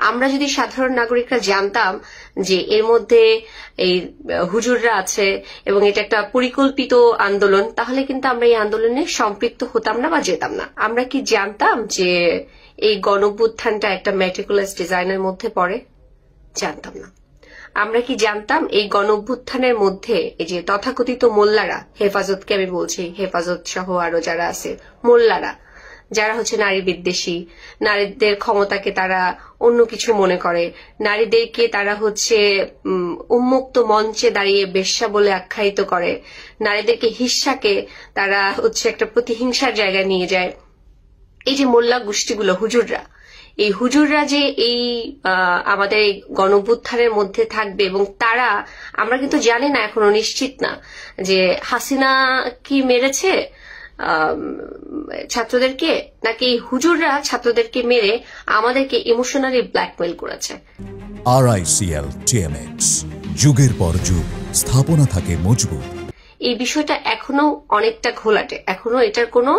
আমরা যদি সাধারণ নাগরিকরা জানতাম যে এর মধ্যে এই হুজুররা আছে এবং এটা একটা পরিকল্পিত আন্দোলন, তাহলে কিন্তু আমরা এই আন্দোলনে সম্পৃক্ত হতাম না বা যেতাম না। আমরা কি জানতাম যে এই গণঅভ্যুত্থানটা একটা মেটিকুলাস ডিজাইনের মধ্যে পড়ে? জানতাম না। আমরা কি জানতাম এই গণঅভ্যুত্থানের মধ্যে এই যে তথাকথিত মোল্লারা, হেফাজতকে আমি বলছি, হেফাজত সহ আরো যারা আছে মোল্লারা, যারা হচ্ছে নারী বিদ্বেষী, নারীদের ক্ষমতাকে তারা অন্য কিছু মনে করে, নারীদেরকে তারা হচ্ছে উন্মুক্ত মঞ্চে দাঁড়িয়ে বেশ্যা বলে আখ্যায়িত করে, নারীদেরকে হিংসাকে তারা হচ্ছে একটা প্রতিহিংসার জায়গায় নিয়ে যায়। এই যে মোল্লা গোষ্ঠীগুলো, হুজুররা, এই হুজুররা যে এই আমাদের এই গণঅভ্যুত্থানের মধ্যে থাকবে এবং তারা, আমরা কিন্তু জানি না, এখনো নিশ্চিত না যে হাসিনা কি মেরেছে ছাত্রদেরকে, নাকি হুজুররা ছাত্রদেরকে মেরে আমাদেরকে ইমোশনালি ব্ল্যাকমেইল করেছে। RICL TMX, যুগের পর যুগ স্থাপনা থাকে মজবুত। এই বিষয়টা এখনো অনেকটা ঘোলাটে, এখনো এটার কোনো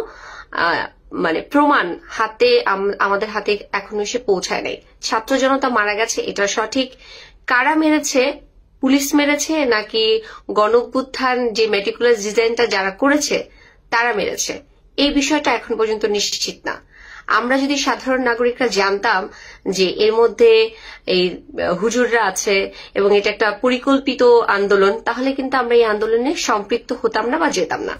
মানে প্রমাণ আমাদের হাতে এখনো এসে পৌঁছায় নাই। ছাত্র জনতা মারা গেছে, এটা সঠিক। কারা মেরেছে, পুলিশ মেরেছে নাকি গণঅভ্যুত্থান যে মেটিকুলাস ডিজাইনটা যারা করেছে তারা মেরেছে, এই বিষয়টা এখন পর্যন্ত নিশ্চিত না। আমরা যদি সাধারণ নাগরিকরা জানতাম যে এর মধ্যে এই হুজুররা আছে এবং এটা একটা পরিকল্পিত আন্দোলন, তাহলে কিন্তু আমরা এই আন্দোলনে সম্পৃক্ত হতাম না বা যেতাম না।